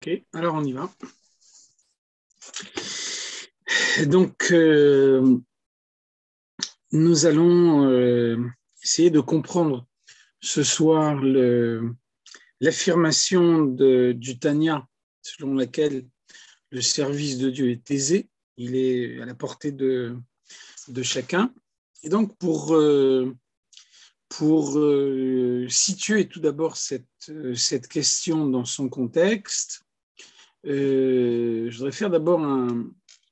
Ok, alors on y va. Donc, nous allons essayer de comprendre ce soir l'affirmation du Tanya, selon laquelle le service de Dieu est aisé, il est à la portée de chacun. Et donc, pour situer tout d'abord cette question dans son contexte, je voudrais faire d'abord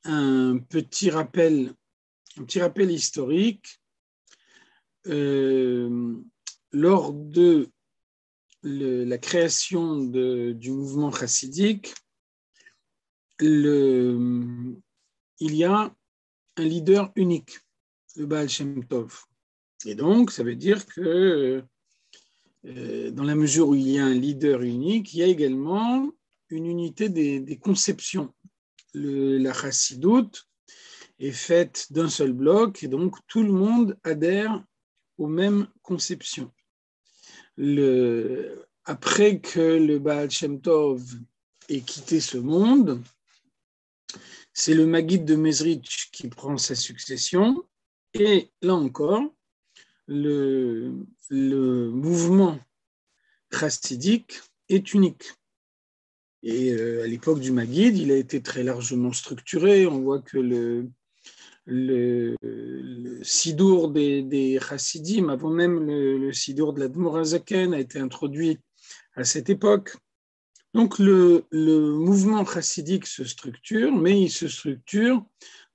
un petit rappel historique. Lors de la création du mouvement chassidique, il y a un leader unique, le Baal Shem Tov. Et donc, ça veut dire que dans la mesure où il y a un leader unique, il y a également une unité des conceptions. La chassidoute est faite d'un seul bloc et donc tout le monde adhère aux mêmes conceptions. Après que le Baal Shem Tov ait quitté ce monde, c'est le Maguide de Mezrich qui prend sa succession et là encore, le mouvement chassidique est unique. Et à l'époque du Maguide, il a été très largement structuré. On voit que le sidour des chassidim, avant même le sidour de l'Admor HaZaken, a été introduit à cette époque. Donc le mouvement chassidique se structure, mais il se structure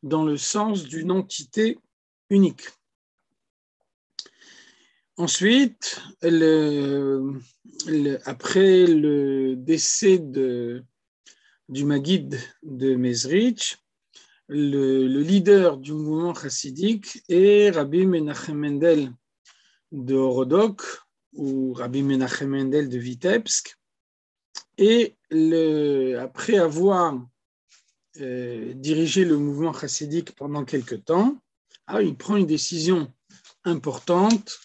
dans le sens d'une entité unique. Ensuite, après le décès du Maguide de Mezrich, le leader du mouvement chassidique est Rabbi Menachem Mendel de Horodok ou Rabbi Menachem Mendel de Vitebsk. Et après avoir dirigé le mouvement chassidique pendant quelque temps, il prend une décision importante.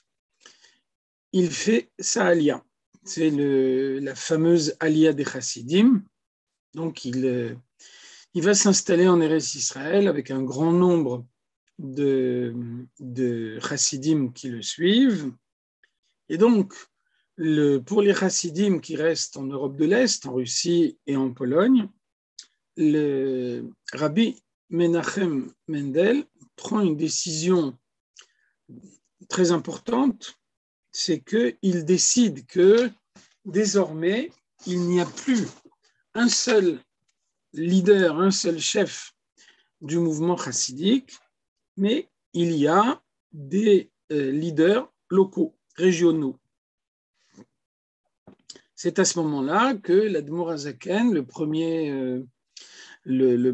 Il fait sa alia. C'est la fameuse alia des chassidim. Donc, il va s'installer en Eretz Israël avec un grand nombre de chassidim qui le suivent. Et donc, pour les chassidim qui restent en Europe de l'Est, en Russie et en Pologne, le Rabbi Menachem Mendel prend une décision très importante, c'est qu'il décide que désormais, il n'y a plus un seul leader, un seul chef du mouvement chassidique, mais il y a des leaders locaux, régionaux. C'est à ce moment-là que l'Admor HaZaken, le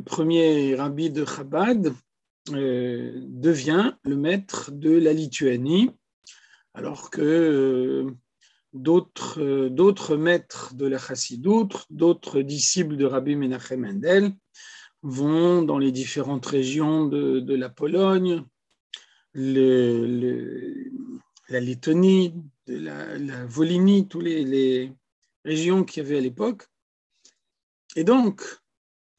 premier rabbi de Chabad, devient le maître de la Lituanie, alors que d'autres maîtres de la chassidoute, d'autres disciples de Rabbi Menachem Mendel vont dans les différentes régions de la Pologne, la Lettonie, la Volhynie, toutes les régions qu'il y avait à l'époque. Et donc,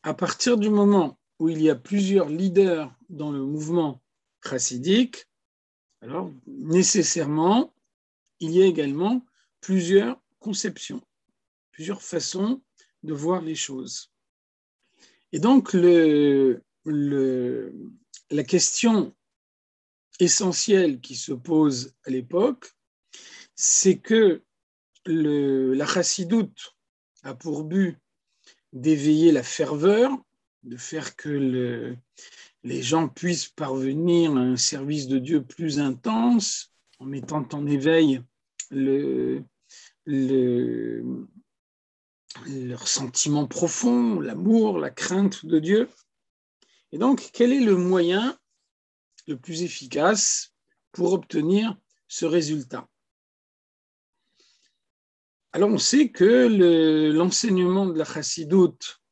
à partir du moment où il y a plusieurs leaders dans le mouvement chassidique, alors nécessairement, il y a également plusieurs conceptions, plusieurs façons de voir les choses. Et donc, la question essentielle qui se pose à l'époque, c'est que la chassidoute a pour but d'éveiller la ferveur, de faire que les gens puissent parvenir à un service de Dieu plus intense, en mettant en éveil leur sentiment profond, l'amour, la crainte de Dieu. Et donc, quel est le moyen le plus efficace pour obtenir ce résultat? Alors, on sait que l'enseignement de la chassidoute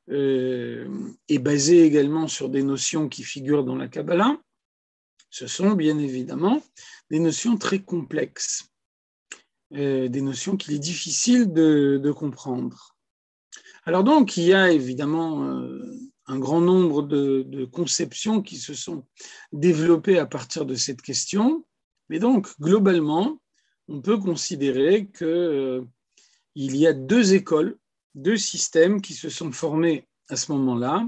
est basé également sur des notions qui figurent dans la Kabbalah. Ce sont bien évidemment des notions très complexes, des notions qu'il est difficile de comprendre. Alors donc, il y a évidemment un grand nombre de conceptions qui se sont développées à partir de cette question. Mais donc, globalement, on peut considérer qu'il y a deux écoles, deux systèmes qui se sont formés à ce moment-là.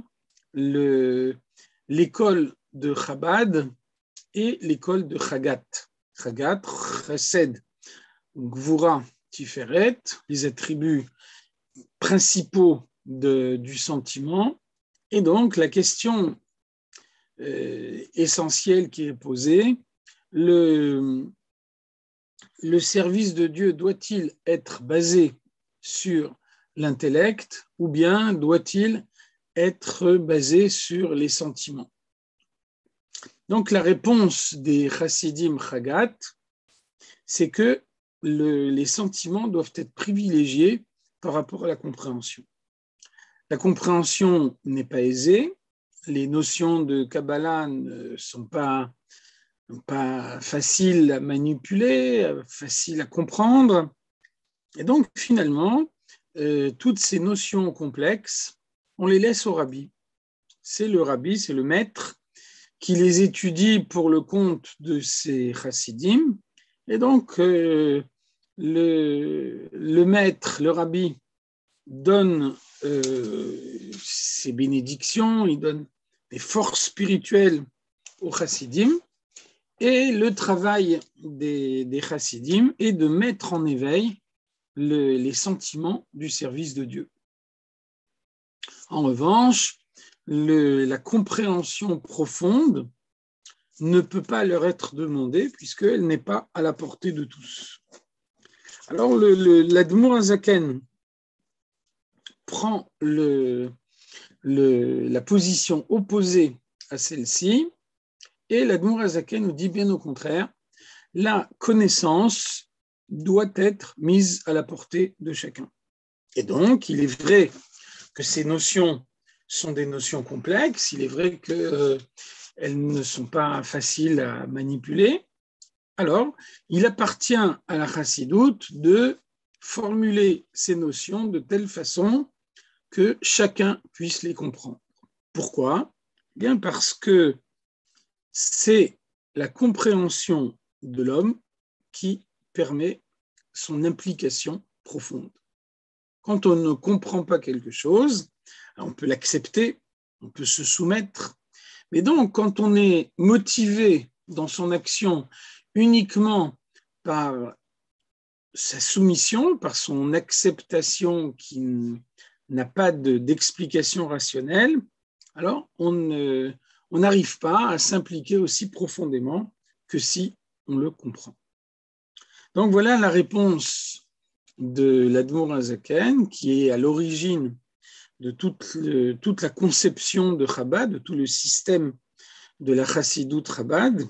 L'école de Chabad et l'école de Chagat. Chagat, Chesed, Gvura, Tiferet, les attributs principaux du sentiment. Et donc, la question essentielle qui est posée, le service de Dieu doit-il être basé sur l'intellect ou bien doit-il être basé sur les sentiments? Donc, la réponse des Chassidim Chagat, c'est que les sentiments doivent être privilégiés par rapport à la compréhension. La compréhension n'est pas aisée, les notions de Kabbalah ne sont pas faciles à manipuler, faciles à comprendre. Et donc, finalement, toutes ces notions complexes, on les laisse au rabbi. C'est le rabbi, c'est le maître qui les étudie pour le compte de ses chassidim. Et donc, le maître, le rabbi, donne ses bénédictions, il donne des forces spirituelles aux chassidim. Et le travail des chassidim est de mettre en éveil les sentiments du service de Dieu. En revanche, la compréhension profonde ne peut pas leur être demandée puisqu'elle n'est pas à la portée de tous. Alors, l'Admour Hazaken prend la position opposée à celle-ci et l'Admour Hazaken nous dit bien au contraire, la connaissance doit être mise à la portée de chacun. Et donc, il est vrai que ces notions sont des notions complexes, il est vrai qu'elles ne sont pas faciles à manipuler. Alors, il appartient à la chassidoute de formuler ces notions de telle façon que chacun puisse les comprendre. Pourquoi ? Bien parce que c'est la compréhension de l'homme qui permet son implication profonde. Quand on ne comprend pas quelque chose, on peut l'accepter, on peut se soumettre, mais donc quand on est motivé dans son action uniquement par sa soumission, par son acceptation qui n'a pas d'explication rationnelle, alors on n'arrive pas à s'impliquer aussi profondément que si on le comprend. Donc voilà la réponse de l'Admour Hazaken, qui est à l'origine de toute la conception de Chabad, de tout le système de la Chassidoute Chabad.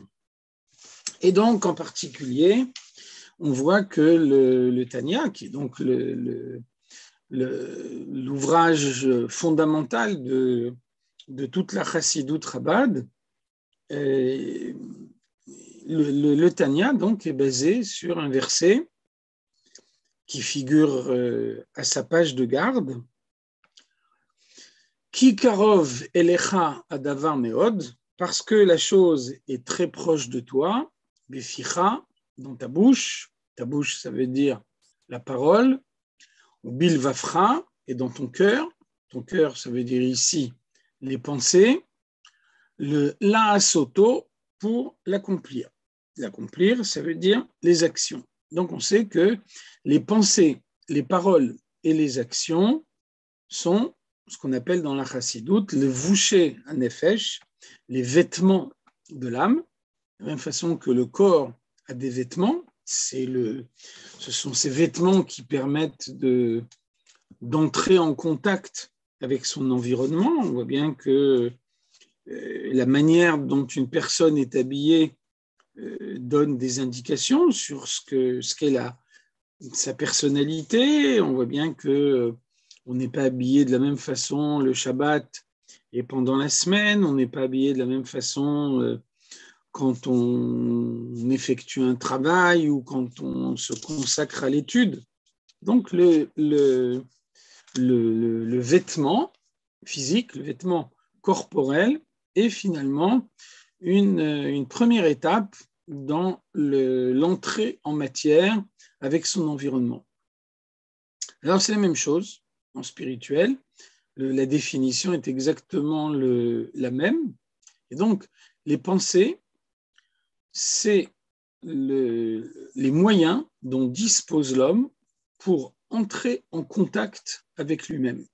Et donc, en particulier, on voit que le Tanya, qui est donc l'ouvrage fondamental de toute la Chassidoute Chabad, le Tanya donc, est basé sur un verset qui figure à sa page de garde. Ki karov elecha adavar meod, parce que la chose est très proche de toi, beficha, dans ta bouche ça veut dire la parole, ou bilvafra, et dans ton cœur ça veut dire ici les pensées, le laasoto pour l'accomplir. L'accomplir, ça veut dire les actions. Donc on sait que les pensées, les paroles et les actions sont ce qu'on appelle dans la chassidoute le vouché hanefesh, les vêtements de l'âme, de la même façon que le corps a des vêtements, ce sont ces vêtements qui permettent d'entrer en contact avec son environnement. On voit bien que la manière dont une personne est habillée donne des indications sur ce qu'est sa personnalité. On voit bien que on n'est pas habillé de la même façon le Shabbat et pendant la semaine, on n'est pas habillé de la même façon quand on effectue un travail ou quand on se consacre à l'étude. Donc le le vêtement physique, le vêtement corporel est finalement une première étape dans l'entrée en matière avec son environnement. Alors c'est la même chose en spirituel, la définition est exactement la même, et donc les pensées, c'est les moyens dont dispose l'homme pour entrer en contact avec lui-même.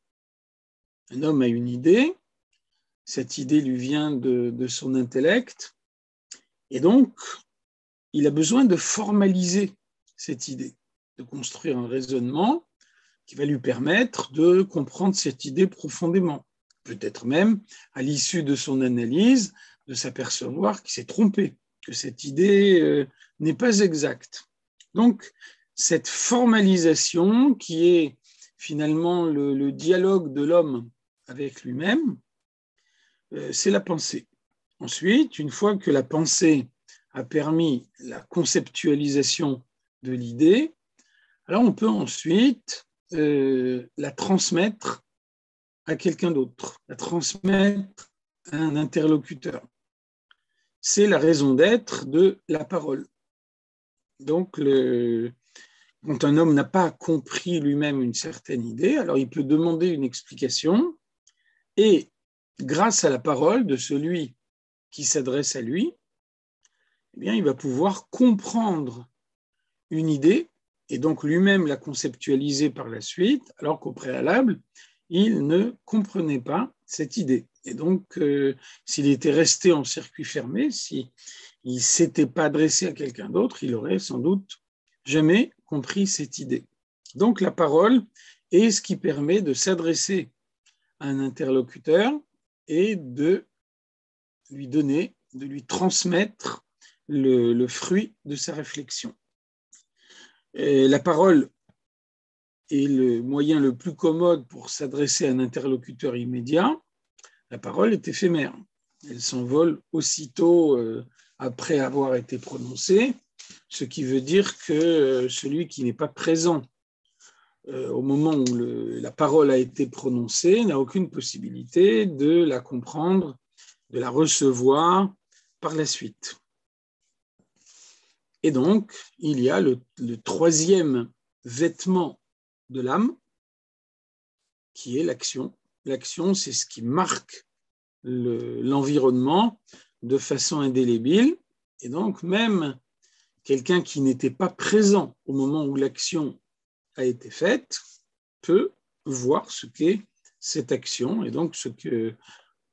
Un homme a une idée, cette idée lui vient de son intellect, et donc il a besoin de formaliser cette idée, de construire un raisonnement qui va lui permettre de comprendre cette idée profondément. Peut-être même, à l'issue de son analyse, de s'apercevoir qu'il s'est trompé, que cette idée n'est pas exacte. Donc, cette formalisation qui est finalement le dialogue de l'homme avec lui-même, c'est la pensée. Ensuite, une fois que la pensée a permis la conceptualisation de l'idée, alors on peut ensuite la transmettre à quelqu'un d'autre, la transmettre à un interlocuteur. C'est la raison d'être de la parole. Donc, quand un homme n'a pas compris lui-même une certaine idée, alors il peut demander une explication et grâce à la parole de celui qui s'adresse à lui, eh bien, il va pouvoir comprendre une idée et donc lui-même la conceptualiser par la suite, alors qu'au préalable, il ne comprenait pas cette idée. Et donc, s'il était resté en circuit fermé, s'il ne s'était pas adressé à quelqu'un d'autre, il aurait sans doute jamais compris cette idée. Donc, la parole est ce qui permet de s'adresser à un interlocuteur et de lui donner, de lui transmettre le fruit de sa réflexion. Et la parole est le moyen le plus commode pour s'adresser à un interlocuteur immédiat. La parole est éphémère. Elle s'envole aussitôt après avoir été prononcée, ce qui veut dire que celui qui n'est pas présent au moment où la parole a été prononcée n'a aucune possibilité de la comprendre, de la recevoir par la suite. Et donc, il y a le troisième vêtement de l'âme, qui est l'action. L'action, c'est ce qui marque l'environnement de façon indélébile. Et donc, même quelqu'un qui n'était pas présent au moment où l'action a été faite peut voir ce qu'est cette action et donc ce que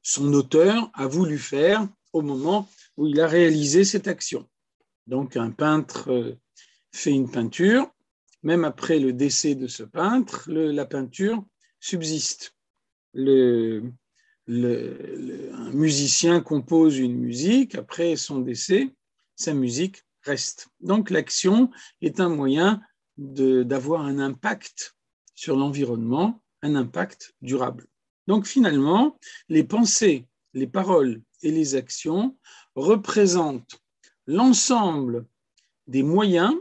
son auteur a voulu faire au moment où il a réalisé cette action. Donc, un peintre fait une peinture, même après le décès de ce peintre, la peinture subsiste. Un musicien compose une musique, après son décès, sa musique reste. Donc, l'action est un moyen d'avoir un impact sur l'environnement, un impact durable. Donc, finalement, les pensées, les paroles et les actions représentent l'ensemble des moyens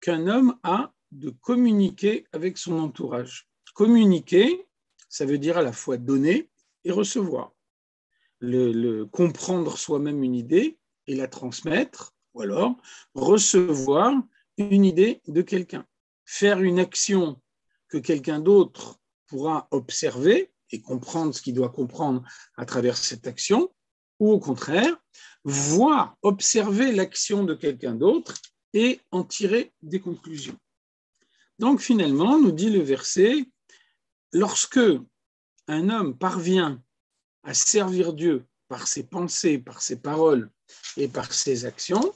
qu'un homme a de communiquer avec son entourage. Communiquer, ça veut dire à la fois donner et recevoir. Comprendre soi-même une idée et la transmettre, ou alors recevoir une idée de quelqu'un. Faire une action que quelqu'un d'autre pourra observer et comprendre ce qu'il doit comprendre à travers cette action, ou au contraire, voir, observer l'action de quelqu'un d'autre et en tirer des conclusions. Donc finalement, nous dit le verset, lorsque un homme parvient à servir Dieu par ses pensées, par ses paroles et par ses actions,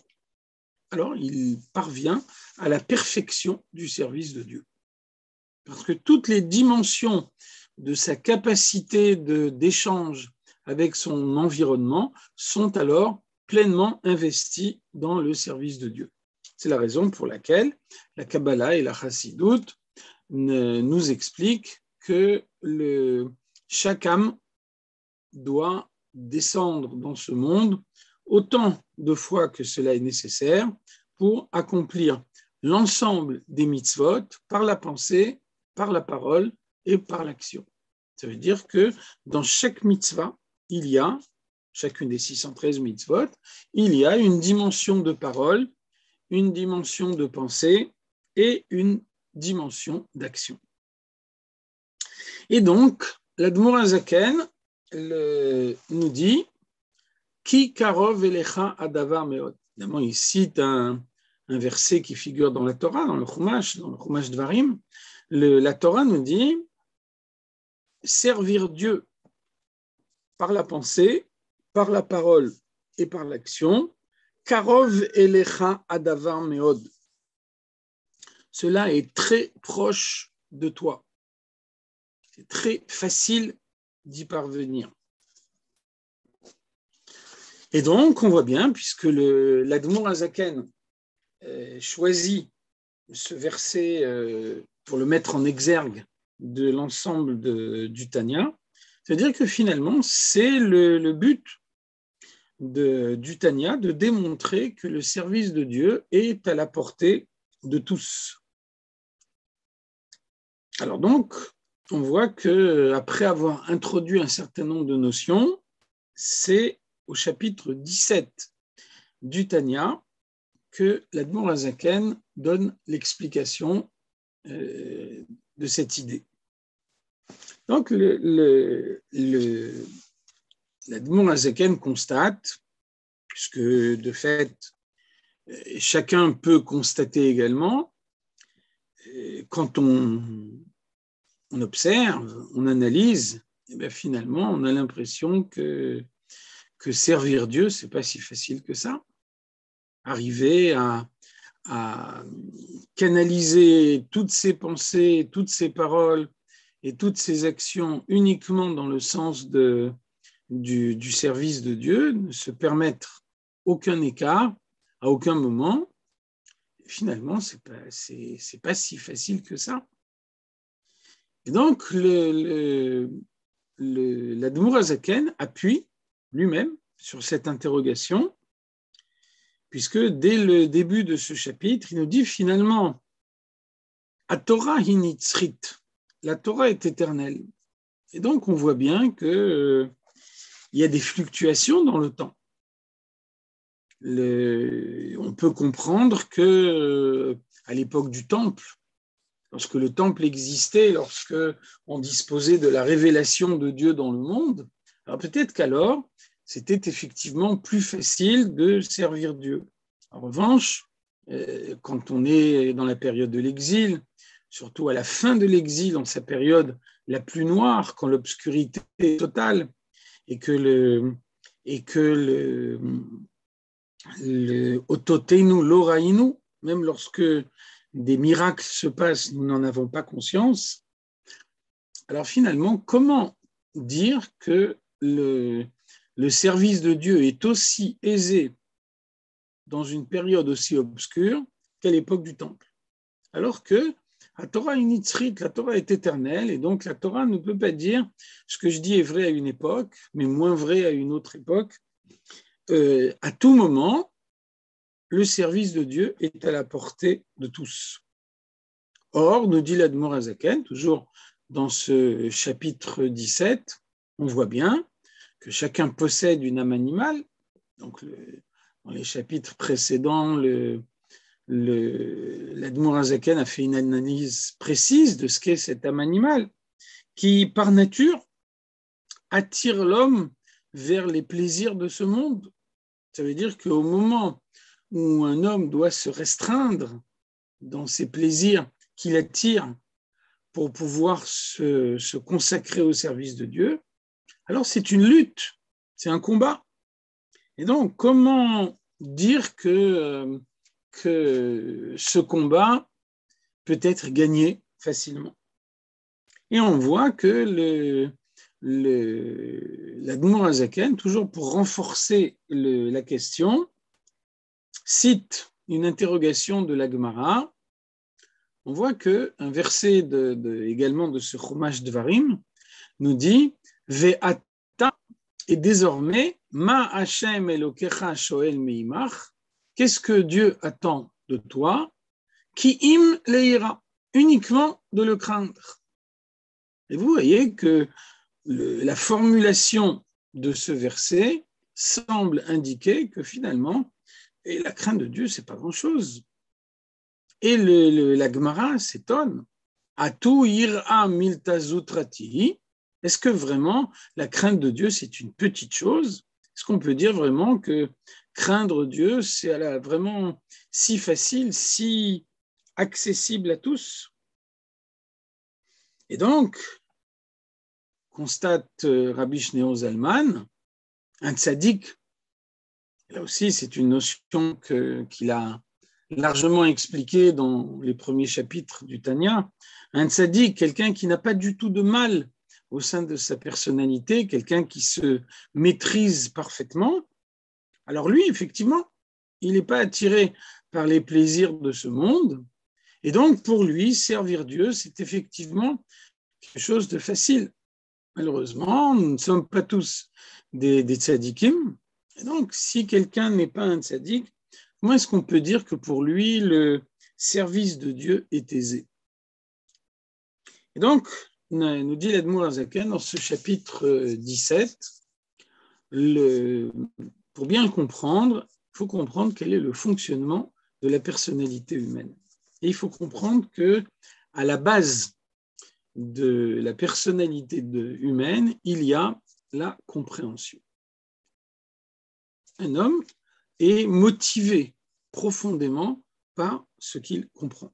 alors il parvient à la perfection du service de Dieu. Parce que toutes les dimensions de sa capacité d'échange avec son environnement sont alors pleinement investies dans le service de Dieu. C'est la raison pour laquelle la Kabbalah et la Chassidoute nous expliquent que chaque âme doit descendre dans ce monde autant de fois que cela est nécessaire pour accomplir l'ensemble des mitzvot par la pensée, par la parole et par l'action. Ça veut dire que dans chaque mitzvah, il y a, chacune des 613 mitzvot, il y a une dimension de parole, une dimension de pensée et une dimension d'action. Et donc, l'Admour HaZaken nous dit Ki karov elecha adavar meod. Évidemment, il cite un verset qui figure dans la Torah, dans le Chumash Dvarim. La Torah nous dit servir Dieu par la pensée, par la parole et par l'action. Karov elecha adavar meod. Cela est très proche de toi. C'est très facile d'y parvenir. Et donc, on voit bien, puisque l'Admour HaZaken choisit ce verset pour le mettre en exergue de l'ensemble du Tanya, c'est-à-dire que finalement, c'est le but du Tanya de démontrer que le service de Dieu est à la portée de tous. Alors donc, on voit qu'après avoir introduit un certain nombre de notions, c'est au chapitre 17 du Tanya que l'Admour HaZaken donne l'explication de cette idée. Donc, l'Admour HaZaken constate, puisque de fait, chacun peut constater également, quand on observe, on analyse, et bien finalement, on a l'impression que servir Dieu, ce n'est pas si facile que ça. Arriver à canaliser toutes ses pensées, toutes ses paroles et toutes ses actions uniquement dans le sens du service de Dieu, ne se permettre aucun écart à aucun moment, finalement, c'est pas si facile que ça. Et donc, l'Admour HaZaken appuie lui-même sur cette interrogation, puisque dès le début de ce chapitre, il nous dit finalement « Torah hinitzrit », la Torah est éternelle. Et donc, on voit bien qu'il y a des fluctuations dans le temps. On peut comprendre qu'à l'époque du Temple, lorsque le Temple existait, lorsque on disposait de la révélation de Dieu dans le monde, alors peut-être qu'alors, c'était effectivement plus facile de servir Dieu. En revanche, quand on est dans la période de l'exil, surtout à la fin de l'exil, dans sa période la plus noire, quand l'obscurité est totale, et que le ototeinu lorainu, même lorsque des miracles se passent, nous n'en avons pas conscience. Alors finalement, comment dire que le service de Dieu est aussi aisé dans une période aussi obscure qu'à l'époque du Temple? Alors que la Torah hinitzrit, la Torah est éternelle, et donc la Torah ne peut pas dire ce que je dis est vrai à une époque, mais moins vrai à une autre époque. À tout moment, le service de Dieu est à la portée de tous. Or, nous dit l'Admour HaZaken, toujours dans ce chapitre 17, on voit bien que chacun possède une âme animale. Donc, dans les chapitres précédents, l'Admour HaZaken a fait une analyse précise de ce qu'est cette âme animale, qui, par nature, attire l'homme vers les plaisirs de ce monde. Ça veut dire qu'au moment où un homme doit se restreindre dans ses plaisirs qui l'attire pour pouvoir se consacrer au service de Dieu, alors c'est une lutte, c'est un combat. Et donc, comment dire que ce combat peut être gagné facilement? Et on voit que l'Admour HaZaken, toujours pour renforcer la question, cite une interrogation de la Gemara. On voit qu'un verset également de ce Chumash Dvarim nous dit « Ve'ata » et désormais « Ma Hashem Elokecha shoel meimach » qu'est-ce que Dieu attend de toi? « Ki im leira » uniquement de le craindre. Et vous voyez que la formulation de ce verset semble indiquer que finalement, et la crainte de Dieu, c'est pas grand-chose. Et la Gemara s'étonne. Atu ira miltazutrati. Est-ce que vraiment la crainte de Dieu, c'est une petite chose? Est-ce qu'on peut dire vraiment que craindre Dieu, c'est vraiment si facile, si accessible à tous? Et donc, constate Rabbi Shneur Zalman, un tzaddik, là aussi c'est une notion qu'il a largement expliquée dans les premiers chapitres du Tanya, un tzaddik, quelqu'un qui n'a pas du tout de mal au sein de sa personnalité, quelqu'un qui se maîtrise parfaitement. Alors lui, effectivement, il n'est pas attiré par les plaisirs de ce monde, et donc pour lui, servir Dieu, c'est effectivement quelque chose de facile. Malheureusement, nous ne sommes pas tous des tzadikim. Et donc, si quelqu'un n'est pas un tzadik, comment est-ce qu'on peut dire que pour lui, le service de Dieu est aisé? Et donc, nous dit l'Admour Azaken dans ce chapitre 17, pour bien comprendre, il faut comprendre quel est le fonctionnement de la personnalité humaine. Et il faut comprendre que à la base de la personnalité humaine, il y a la compréhension. Un homme est motivé profondément par ce qu'il comprend.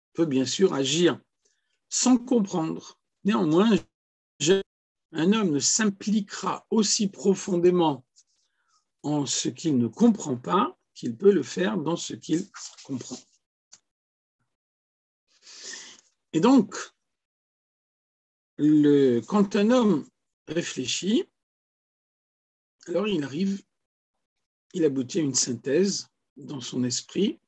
Il peut bien sûr agir sans comprendre. Néanmoins, un homme ne s'impliquera aussi profondément en ce qu'il ne comprend pas qu'il peut le faire dans ce qu'il comprend. Et donc, quand un homme réfléchit, alors il aboutit à une synthèse dans son esprit.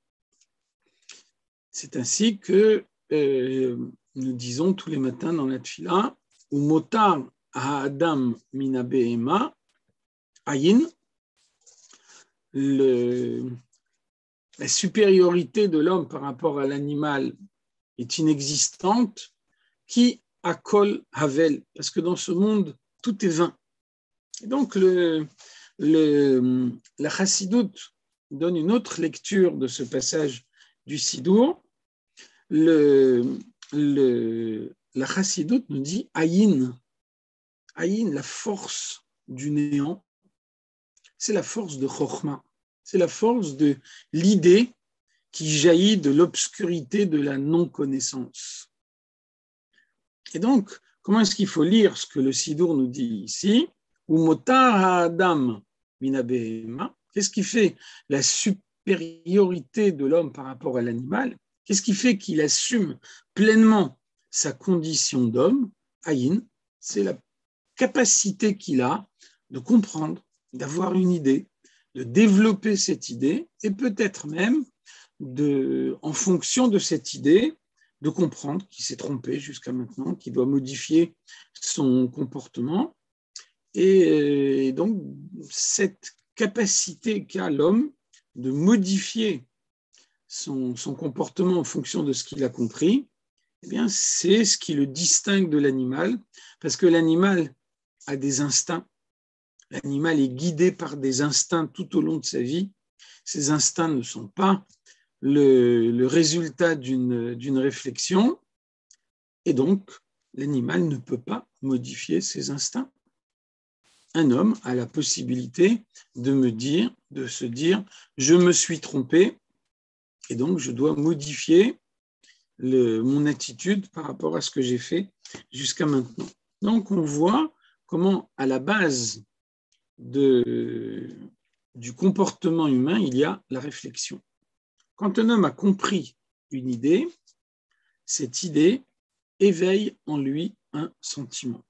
C'est ainsi que nous disons tous les matins dans la tfila, Umotar ha'adam mina behema ayin, la supériorité de l'homme par rapport à l'animal est inexistante, qui akol havel, parce que dans ce monde, tout est vain. Et donc, la chassidoute donne une autre lecture de ce passage du Sidour. La chassidoute nous dit Ayin. Ayin, la force du néant, c'est la force de Chokhmah, c'est la force de l'idée qui jaillit de l'obscurité de la non-connaissance. Et donc, comment est-ce qu'il faut lire ce que le Sidour nous dit ici? Umotar ha'adam mina behema. Qu'est-ce qui fait la supériorité de l'homme par rapport à l'animal? Qu'est-ce qui fait qu'il assume pleinement sa condition d'homme? Ayin, c'est la capacité qu'il a de comprendre, d'avoir une idée, de développer cette idée et peut-être même, en fonction de cette idée, de comprendre qu'il s'est trompé jusqu'à maintenant, qu'il doit modifier son comportement. Et donc, cette capacité qu'a l'homme de modifier son comportement en fonction de ce qu'il a compris, eh bien, c'est ce qui le distingue de l'animal, parce que l'animal a des instincts. L'animal est guidé par des instincts tout au long de sa vie. Ces instincts ne sont pas le résultat d'une réflexion, et donc l'animal ne peut pas modifier ses instincts. Un homme a la possibilité de se dire, je me suis trompé, et donc je dois modifier mon attitude par rapport à ce que j'ai fait jusqu'à maintenant. Donc on voit comment à la base du comportement humain, il y a la réflexion. Quand un homme a compris une idée, cette idée éveille en lui un sentiment.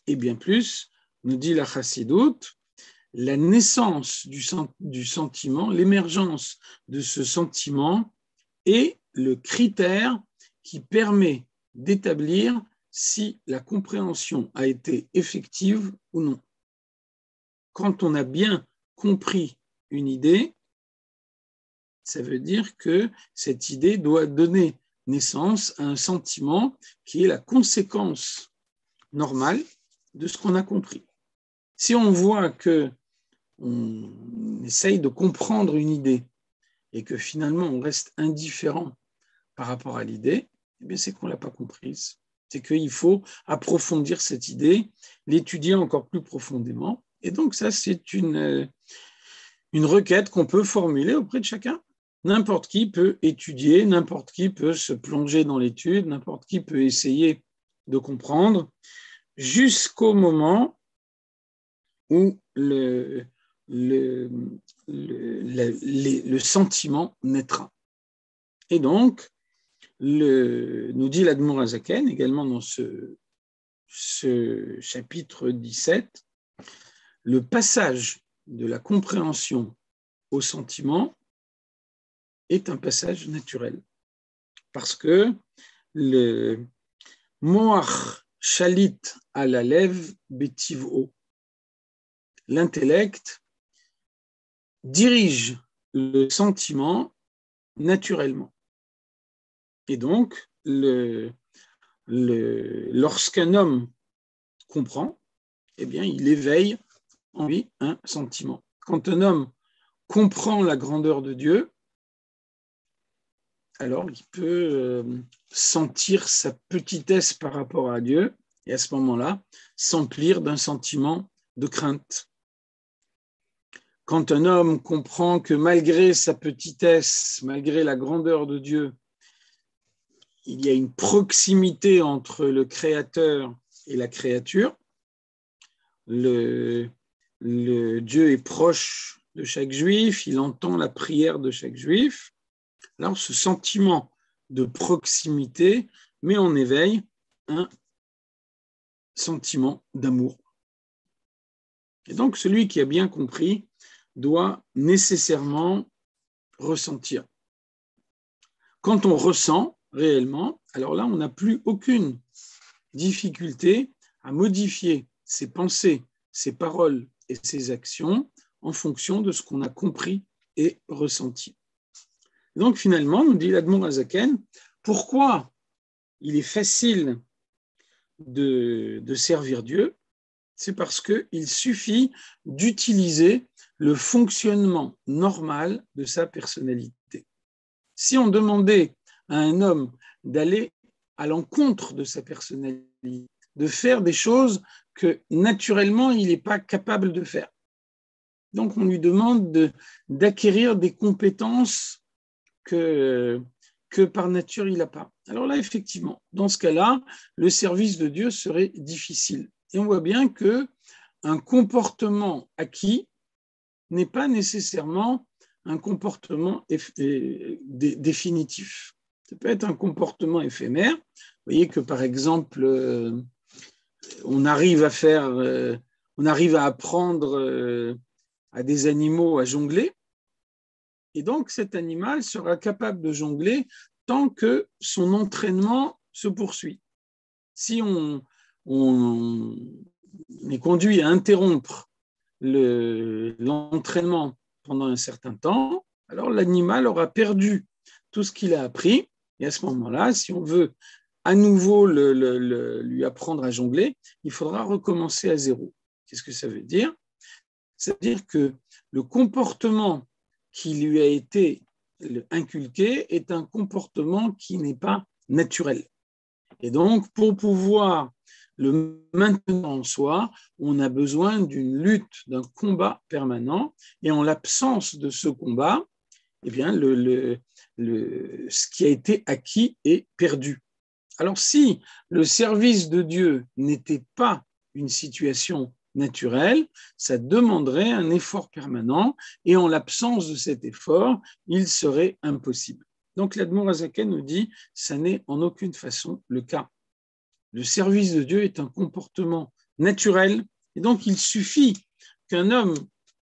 Et bien plus, nous dit la chassidoute, la naissance du sentiment, l'émergence de ce sentiment est le critère qui permet d'établir si la compréhension a été effective ou non. Quand on a bien compris une idée, ça veut dire que cette idée doit donner naissance à un sentiment qui est la conséquence normale de ce qu'on a compris. Si on voit qu'on essaye de comprendre une idée et que finalement on reste indifférent par rapport à l'idée, eh bien c'est qu'on ne l'a pas comprise. C'est qu'il faut approfondir cette idée, l'étudier encore plus profondément. Et donc ça, c'est une requête qu'on peut formuler auprès de chacun. N'importe qui peut étudier, n'importe qui peut se plonger dans l'étude, n'importe qui peut essayer de comprendre jusqu'au moment où le sentiment naîtra. Et donc, nous dit l'Admour Hazaken, également dans ce chapitre 17, le passage de la compréhension au sentiment est un passage naturel. Parce que le Moach Shalit ala lev betiv'o, l'intellect dirige le sentiment naturellement. Et donc, lorsqu'un homme comprend, eh bien, il éveille en lui un sentiment. Quand un homme comprend la grandeur de Dieu, alors il peut sentir sa petitesse par rapport à Dieu et à ce moment-là, s'emplir d'un sentiment de crainte. Quand un homme comprend que malgré sa petitesse, malgré la grandeur de Dieu, il y a une proximité entre le Créateur et la créature, le Dieu est proche de chaque juif, il entend la prière de chaque juif. Alors ce sentiment de proximité met en éveil un sentiment d'amour. Et donc celui qui a bien compris doit nécessairement ressentir. Quand on ressent réellement, alors là on n'a plus aucune difficulté à modifier ses pensées, ses paroles et ses actions en fonction de ce qu'on a compris et ressenti. Donc finalement, nous dit l'Admour Hazaken, pourquoi il est facile de servir Dieu? C'est parce qu'il suffit d'utiliser le fonctionnement normal de sa personnalité. Si on demandait à un homme d'aller à l'encontre de sa personnalité, de faire des choses que naturellement il n'est pas capable de faire, donc on lui demande d'acquérir des compétences que par nature il n'a pas. Alors là, effectivement, dans ce cas-là, le service de Dieu serait difficile. Et on voit bien qu'un comportement acquis n'est pas nécessairement un comportement définitif. Ça peut être un comportement éphémère. Vous voyez que, par exemple, on arrive à apprendre à des animaux à jongler, et donc cet animal sera capable de jongler tant que son entraînement se poursuit. Si on est conduit à interrompre l'entraînement pendant un certain temps, alors l'animal aura perdu tout ce qu'il a appris, et à ce moment-là, si on veut à nouveau lui apprendre à jongler, il faudra recommencer à zéro. Qu'est-ce que ça veut dire? Ça veut dire que le comportement qui lui a été inculqué est un comportement qui n'est pas naturel. Et donc, pour pouvoir le maintenir en soi, on a besoin d'une lutte, d'un combat permanent. Et en l'absence de ce combat, eh bien, ce qui a été acquis est perdu. Alors, si le service de Dieu n'était pas une situation naturelle, ça demanderait un effort permanent, et en l'absence de cet effort, il serait impossible. Donc l'Admour Hazaken nous dit, ça n'est en aucune façon le cas. Le service de Dieu est un comportement naturel, et donc il suffit qu'un homme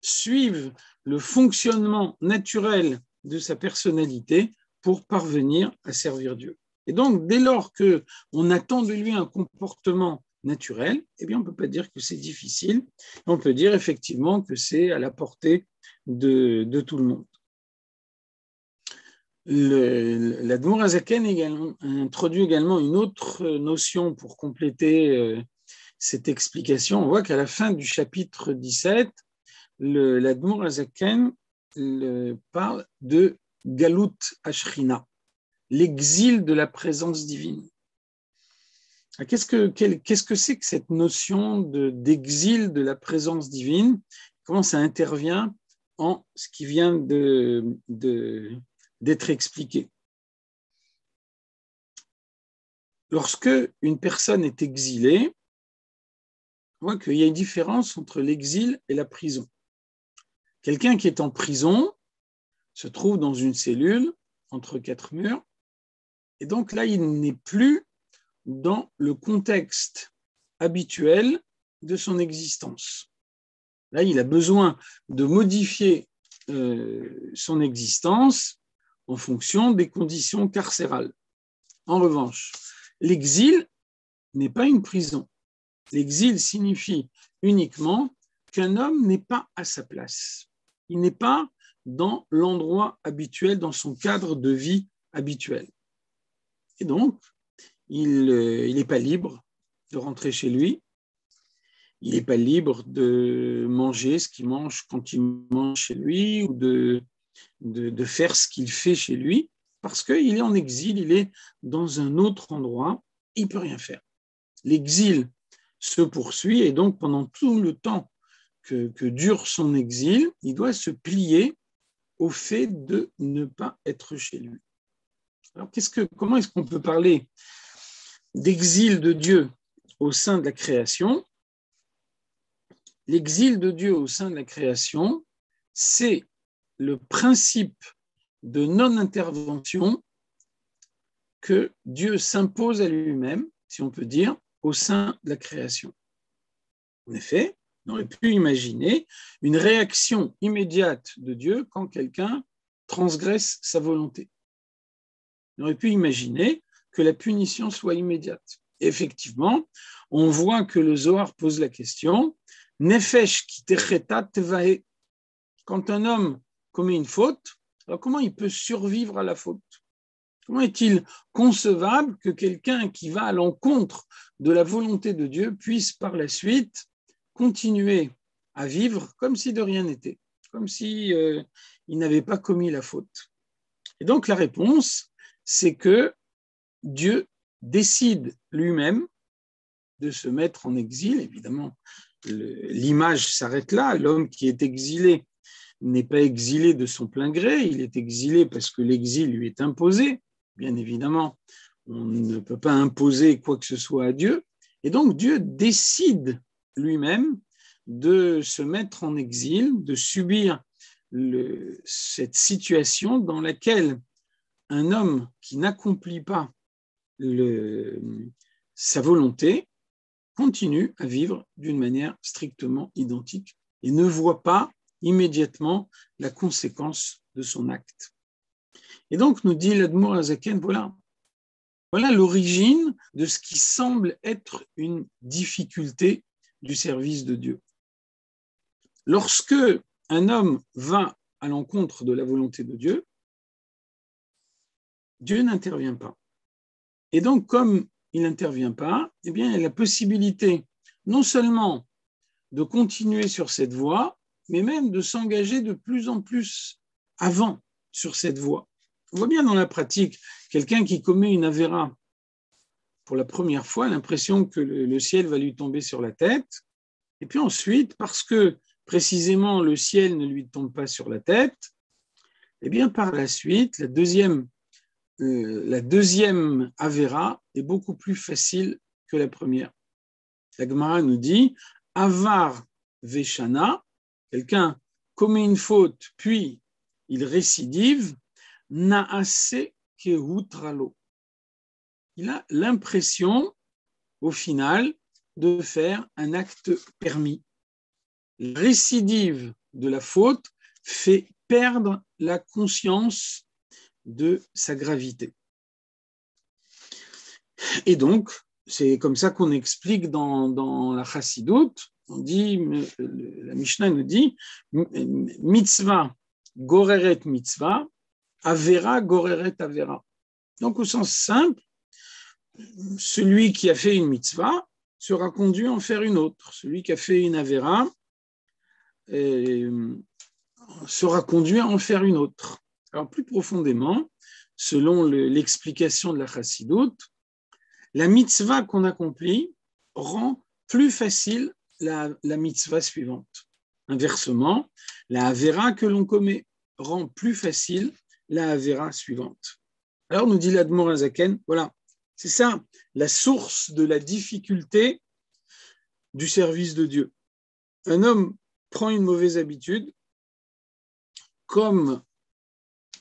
suive le fonctionnement naturel de sa personnalité pour parvenir à servir Dieu. Et donc, dès lors qu'on attend de lui un comportement naturel, eh bien, on ne peut pas dire que c'est difficile. On peut dire effectivement que c'est à la portée de tout le monde. L'Admour Hazaken introduit également une autre notion pour compléter cette explication. On voit qu'à la fin du chapitre 17, l'Admour Hazaken parle de Galut Ashrina, l'exil de la présence divine. Qu'est-ce que c'est que cette notion d'exil de la présence divine? Comment ça intervient en ce qui vient d'être expliqué? Lorsque une personne est exilée, on voit qu'il y a une différence entre l'exil et la prison. Quelqu'un qui est en prison se trouve dans une cellule entre quatre murs, et donc là, il n'est plus dans le contexte habituel de son existence. Là, il a besoin de modifier son existence en fonction des conditions carcérales. En revanche, l'exil n'est pas une prison. L'exil signifie uniquement qu'un homme n'est pas à sa place. Il n'est pas dans l'endroit habituel, dans son cadre de vie habituel. Et donc, il n'est pas libre de rentrer chez lui. Il n'est pas libre de manger ce qu'il mange quand il mange chez lui ou de faire ce qu'il fait chez lui parce qu'il est en exil, il est dans un autre endroit, il ne peut rien faire. L'exil se poursuit et donc pendant tout le temps que dure son exil, il doit se plier au fait de ne pas être chez lui. Alors comment est-ce qu'on peut parler d'exil de Dieu au sein de la création? L'exil de Dieu au sein de la création, c'est le principe de non-intervention que Dieu s'impose à lui-même, si on peut dire, au sein de la création. En effet, on aurait pu imaginer une réaction immédiate de Dieu quand quelqu'un transgresse sa volonté. On aurait pu imaginer que la punition soit immédiate. Effectivement, on voit que le Zohar pose la question « Nefesh ki techeta tevahe » quand un homme commet une faute, alors comment il peut survivre à la faute? Comment est-il concevable que quelqu'un qui va à l'encontre de la volonté de Dieu puisse par la suite continuer à vivre comme si de rien n'était, comme si il n'avait pas commis la faute? Et donc la réponse, c'est que Dieu décide lui-même de se mettre en exil. Évidemment, l'image s'arrête là. L'homme qui est exilé n'est pas exilé de son plein gré, il est exilé parce que l'exil lui est imposé. Bien évidemment, on ne peut pas imposer quoi que ce soit à Dieu. Et donc, Dieu décide lui-même de se mettre en exil, de subir cette situation dans laquelle un homme qui n'accomplit pas sa volonté continue à vivre d'une manière strictement identique et ne voit pas immédiatement la conséquence de son acte. Et donc, nous dit l'Admour Hazaken, voilà l'origine de ce qui semble être une difficulté du service de Dieu. Lorsque un homme va à l'encontre de la volonté de Dieu, Dieu n'intervient pas. Et donc, comme il n'intervient pas, eh bien, il y a la possibilité non seulement de continuer sur cette voie, mais même de s'engager de plus en plus avant sur cette voie. On voit bien dans la pratique, quelqu'un qui commet une avéra pour la première fois, l'impression que le ciel va lui tomber sur la tête, et puis ensuite, parce que précisément le ciel ne lui tombe pas sur la tête, eh bien par la suite, la deuxième avéra est beaucoup plus facile que la première. La Gemara nous dit Avar Veshana, quelqu'un commet une faute, puis il récidive, Naase Kehutralo. Il a l'impression, au final, de faire un acte permis. La récidive de la faute fait perdre la conscience de sa gravité. Et donc, c'est comme ça qu'on explique dans la Chassidoute, on dit, la Mishnah nous dit, mitzvah goreret mitzvah, Avera goreret Avera. Donc, au sens simple, celui qui a fait une mitzvah sera conduit à en faire une autre. Celui qui a fait une Avera sera conduit à en faire une autre. Alors, plus profondément, selon l'explication de la Chassidoute, la mitzvah qu'on accomplit rend plus facile la mitzvah suivante. Inversement, la Avera que l'on commet rend plus facile la Avera suivante. Alors, nous dit l'Admor HaZaken, voilà, c'est ça, la source de la difficulté du service de Dieu. Un homme prend une mauvaise habitude, comme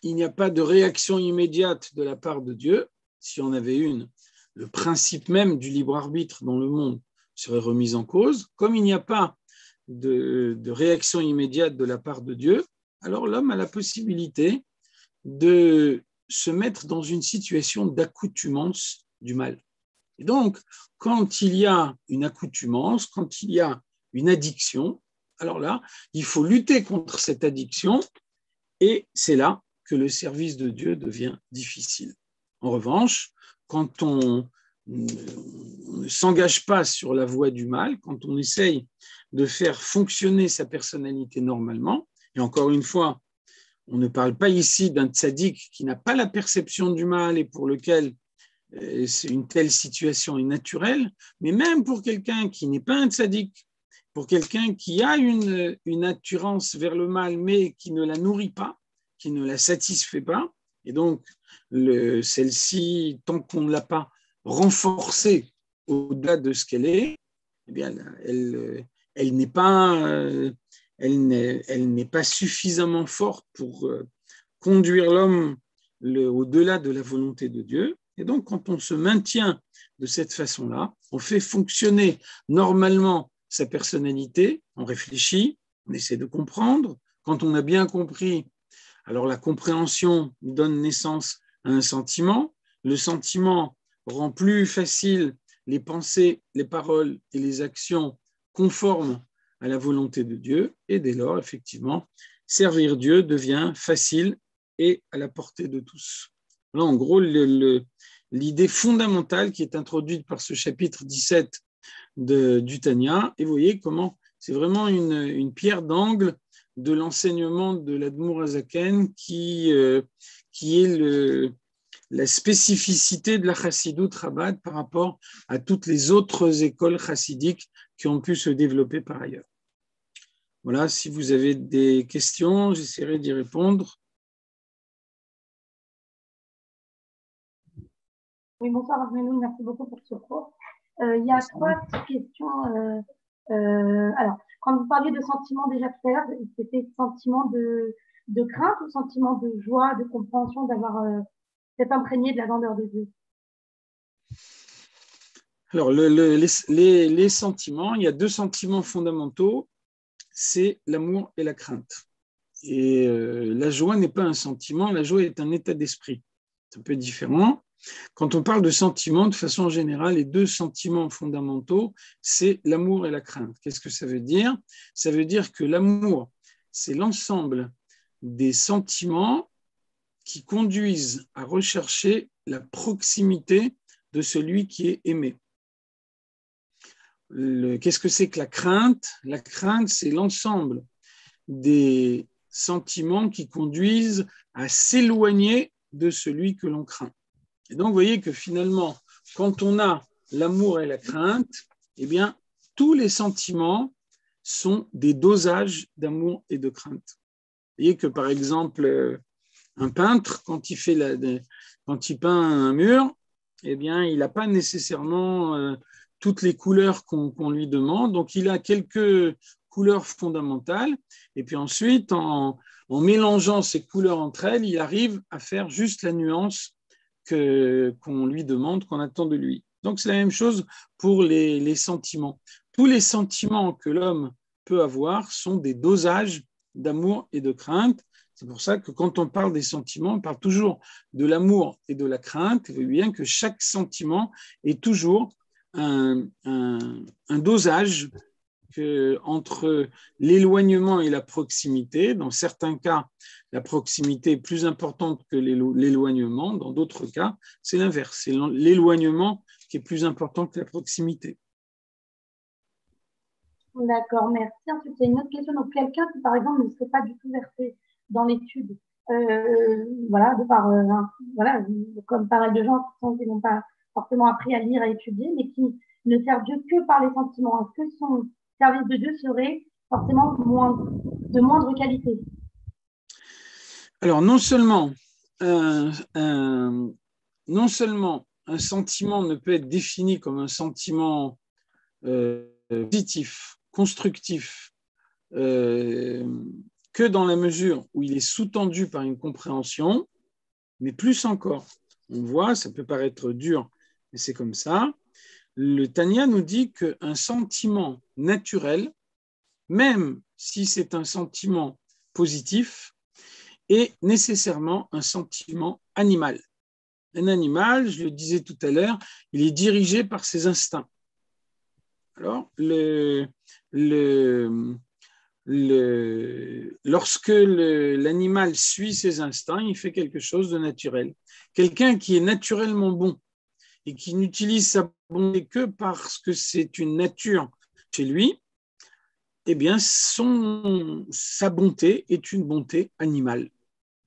il n'y a pas de réaction immédiate de la part de Dieu, si on avait une, le principe même du libre arbitre dans le monde serait remis en cause, comme il n'y a pas de réaction immédiate de la part de Dieu, alors l'homme a la possibilité de se mettre dans une situation d'accoutumance du mal. Et donc, quand il y a une accoutumance, quand il y a une addiction, alors là, il faut lutter contre cette addiction et c'est là que le service de Dieu devient difficile. En revanche, quand on ne s'engage pas sur la voie du mal, quand on essaye de faire fonctionner sa personnalité normalement, et encore une fois, on ne parle pas ici d'un tzaddik qui n'a pas la perception du mal et pour lequel une telle situation est naturelle, mais même pour quelqu'un qui n'est pas un tzaddik, pour quelqu'un qui a une attirance vers le mal mais qui ne la nourrit pas, qui ne la satisfait pas, et donc celle-ci, tant qu'on ne l'a pas renforcée au-delà de ce qu'elle est, eh bien, elle n'est pas suffisamment forte pour conduire l'homme au-delà de la volonté de Dieu. Et donc, quand on se maintient de cette façon-là, on fait fonctionner normalement sa personnalité, on réfléchit, on essaie de comprendre. Quand on a bien compris, alors la compréhension donne naissance à un sentiment. Le sentiment rend plus facile les pensées, les paroles et les actions conformes à la volonté de Dieu. Et dès lors, effectivement, servir Dieu devient facile et à la portée de tous. Là, en gros, l'idée fondamentale qui est introduite par ce chapitre 17 du Tanya, et vous voyez comment c'est vraiment une pierre d'angle de l'enseignement de l'Admor HaZaken qui est la spécificité de la Chassidoute Chabad par rapport à toutes les autres écoles chassidiques qui ont pu se développer par ailleurs. Voilà, si vous avez des questions, j'essaierai d'y répondre. Oui, bonsoir, Arnaud, merci beaucoup pour ce cours. Il y a trois questions. Alors, quand vous parliez de sentiment déjà tout à l'heure, c'était sentiment de crainte ou sentiment de joie, de compréhension, d'avoir d'être imprégné de la grandeur de Dieu? Alors, les sentiments, il y a deux sentiments fondamentaux, c'est l'amour et la crainte. Et la joie n'est pas un sentiment, la joie est un état d'esprit. C'est un peu différent. Quand on parle de sentiments, de façon générale, les deux sentiments fondamentaux, c'est l'amour et la crainte. Qu'est-ce que ça veut dire? Ça veut dire que l'amour, c'est l'ensemble des sentiments qui conduisent à rechercher la proximité de celui qui est aimé. Qu'est-ce que c'est que la crainte? La crainte, c'est l'ensemble des sentiments qui conduisent à s'éloigner de celui que l'on craint. Et donc, vous voyez que finalement, quand on a l'amour et la crainte, eh bien, tous les sentiments sont des dosages d'amour et de crainte. Vous voyez que, par exemple, un peintre, quand il peint un mur, eh bien, il n'a pas nécessairement toutes les couleurs qu'on lui demande. Donc, il a quelques couleurs fondamentales. Et puis ensuite, en mélangeant ces couleurs entre elles, il arrive à faire juste la nuance qu'on lui demande, qu'on attend de lui. Donc, c'est la même chose pour les sentiments. Tous les sentiments que l'homme peut avoir sont des dosages d'amour et de crainte. C'est pour ça que quand on parle des sentiments, on parle toujours de l'amour et de la crainte. Vous voyez bien que chaque sentiment est toujours un dosage entre l'éloignement et la proximité. Dans certains cas, la proximité est plus importante que l'éloignement. Dans d'autres cas, c'est l'inverse. C'est l'éloignement qui est plus important que la proximité. D'accord, merci. Ensuite, il y a une autre question. Donc, quelqu'un qui, par exemple, ne serait pas du tout versé dans l'étude, voilà, voilà, comme pas mal de gens qui n'ont pas forcément appris à lire, à étudier, mais qui ne servent Dieu que par les sentiments. Est-ce que son service de Dieu serait forcément de moindre qualité? Alors, non seulement un sentiment ne peut être défini comme un sentiment positif, constructif, que dans la mesure où il est sous-tendu par une compréhension, mais plus encore. On voit, ça peut paraître dur, mais c'est comme ça. Le Tanya nous dit qu'un sentiment naturel, même si c'est un sentiment positif, est nécessairement un sentiment animal. Un animal, je le disais tout à l'heure, il est dirigé par ses instincts. Alors, lorsque l'animal suit ses instincts, il fait quelque chose de naturel. Quelqu'un qui est naturellement bon et qui n'utilise sa bonté que parce que c'est une nature chez lui, eh bien, sa bonté est une bonté animale.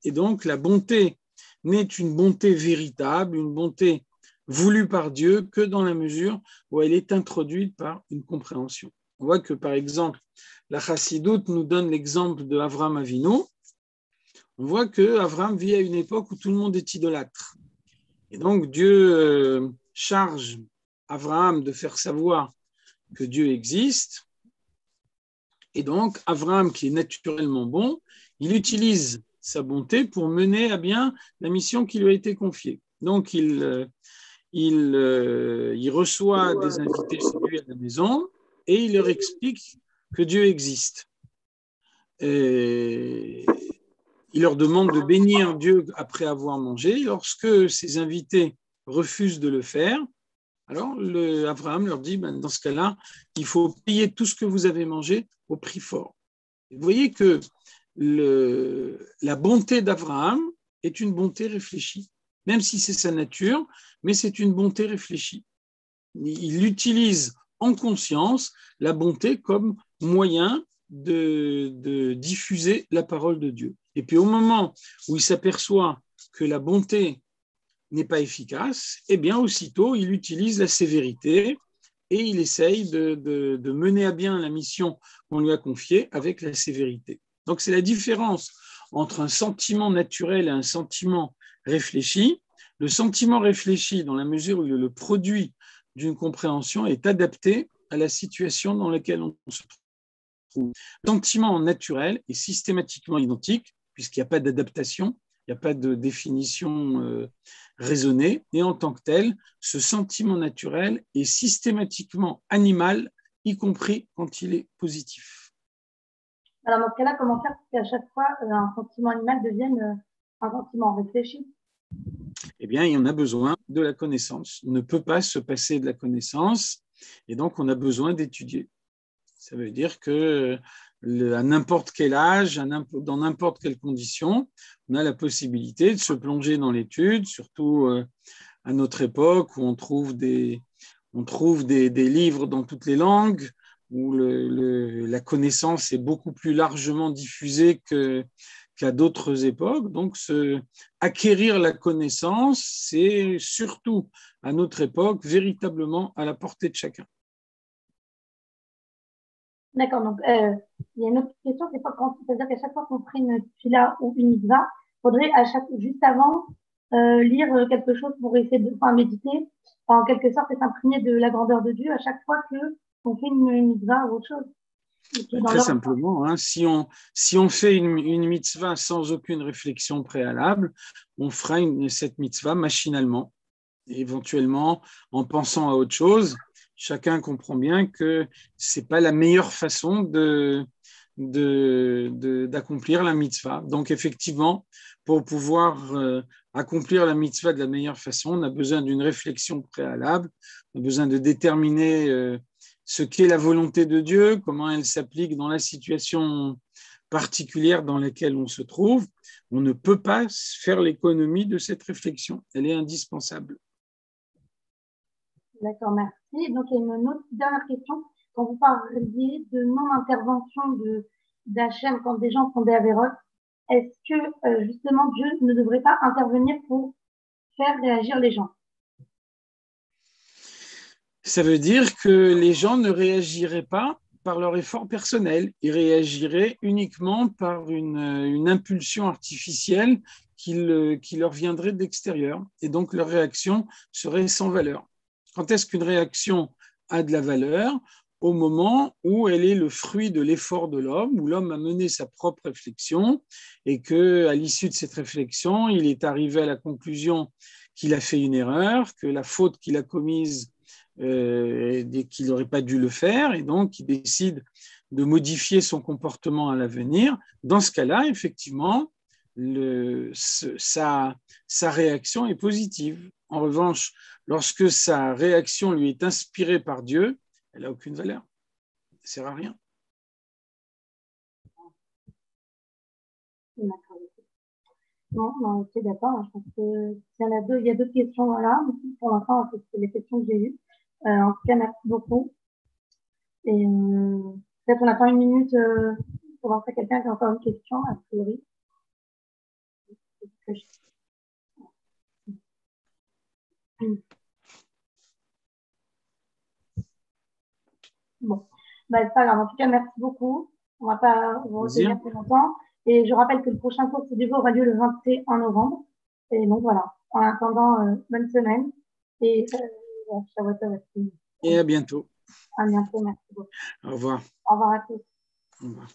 Et donc, la bonté n'est une bonté véritable, une bonté voulue par Dieu que dans la mesure où elle est introduite par une compréhension. On voit que, par exemple, la Chassidoute nous donne l'exemple de Avraham Avinu. On voit qu'Avraham vit à une époque où tout le monde est idolâtre. Et donc, Dieu charge Avraham de faire savoir que Dieu existe. Et donc, Avraham, qui est naturellement bon, il utilise sa bonté pour mener à bien la mission qui lui a été confiée. Donc, il reçoit des invités chez lui à la maison et il leur explique que Dieu existe. Et il leur demande de bénir Dieu après avoir mangé. Lorsque ces invités refusent de le faire, alors Abraham leur dit, dans ce cas-là, il faut payer tout ce que vous avez mangé au prix fort. Et vous voyez que la bonté d'Abraham est une bonté réfléchie, même si c'est sa nature, mais c'est une bonté réfléchie. Il utilise en conscience la bonté comme moyen de diffuser la parole de Dieu. Et puis au moment où il s'aperçoit que la bonté n'est pas efficace, eh bien aussitôt il utilise la sévérité et il essaye de mener à bien la mission qu'on lui a confiée avec la sévérité. Donc c'est la différence entre un sentiment naturel et un sentiment réfléchi. Le sentiment réfléchi, dans la mesure où il est le produit d'une compréhension, est adapté à la situation dans laquelle on se trouve. Le sentiment naturel est systématiquement identique, puisqu'il n'y a pas d'adaptation, il n'y a pas de définition raisonnée, et en tant que tel, ce sentiment naturel est systématiquement animal, y compris quand il est positif. Alors, dans ce cas-là, comment faire pour qu'à chaque fois, un sentiment animal devienne un sentiment réfléchi? Eh bien, il y en a besoin de la connaissance. On ne peut pas se passer de la connaissance, et donc on a besoin d'étudier. Ça veut dire que à n'importe quel âge, dans n'importe quelle condition, on a la possibilité de se plonger dans l'étude, surtout à notre époque où on trouve des livres dans toutes les langues, où la connaissance est beaucoup plus largement diffusée qu'à d'autres époques. Donc, acquérir la connaissance, c'est surtout à notre époque véritablement à la portée de chacun. D'accord, donc il y a une autre question, c'est-à-dire qu'à chaque fois qu'on ferait une fila ou une mitzvah, il faudrait juste avant lire quelque chose pour essayer de méditer, en quelque sorte et s'imprégner de la grandeur de Dieu à chaque fois qu'on fait une mitzvah ou autre chose. Très simplement, hein, si on fait une mitzvah sans aucune réflexion préalable, on fera cette mitzvah machinalement, éventuellement en pensant à autre chose. Chacun comprend bien que ce n'est pas la meilleure façon d'accomplir la mitzvah. Donc, effectivement, pour pouvoir accomplir la mitzvah de la meilleure façon, on a besoin d'une réflexion préalable, on a besoin de déterminer ce qu'est la volonté de Dieu, comment elle s'applique dans la situation particulière dans laquelle on se trouve, on ne peut pas faire l'économie de cette réflexion. Elle est indispensable. D'accord, merci. Donc, il y a une autre dernière question. Quand vous parliez de non-intervention d'Hachem quand des gens font des avérotes, est-ce que justement Dieu ne devrait pas intervenir pour faire réagir les gens? Ça veut dire que les gens ne réagiraient pas par leur effort personnel, ils réagiraient uniquement par une impulsion artificielle qui leur viendrait de l'extérieur. Et donc leur réaction serait sans valeur. Quand est-ce qu'une réaction a de la valeur? Au moment où elle est le fruit de l'effort de l'homme, où l'homme a mené sa propre réflexion et qu'à l'issue de cette réflexion, il est arrivé à la conclusion qu'il a fait une erreur, que la faute qu'il a commise, qu'il n'aurait pas dû le faire, et donc il décide de modifier son comportement à l'avenir. Dans ce cas-là, effectivement, sa réaction est positive. En revanche, lorsque sa réaction lui est inspirée par Dieu, elle n'a aucune valeur. Elle ne sert à rien. D'accord. Non, non, ok, d'accord. Je pense que il y a d'autres questions, voilà. Pour l'instant, c'est les questions que j'ai eues. En tout cas, merci beaucoup. Et peut-être on attend une minute pour voir si quelqu'un qui a encore une question, a priori. Bon, bah, c'est pas grave. En tout cas, merci beaucoup. On va pas vous retenir plus longtemps. Et je rappelle que le prochain cours du aura lieu le 21 novembre. Et donc voilà. En attendant, bonne semaine. Et Et à bientôt. à bientôt. Merci beaucoup. Au revoir. Au revoir à tous. Au revoir.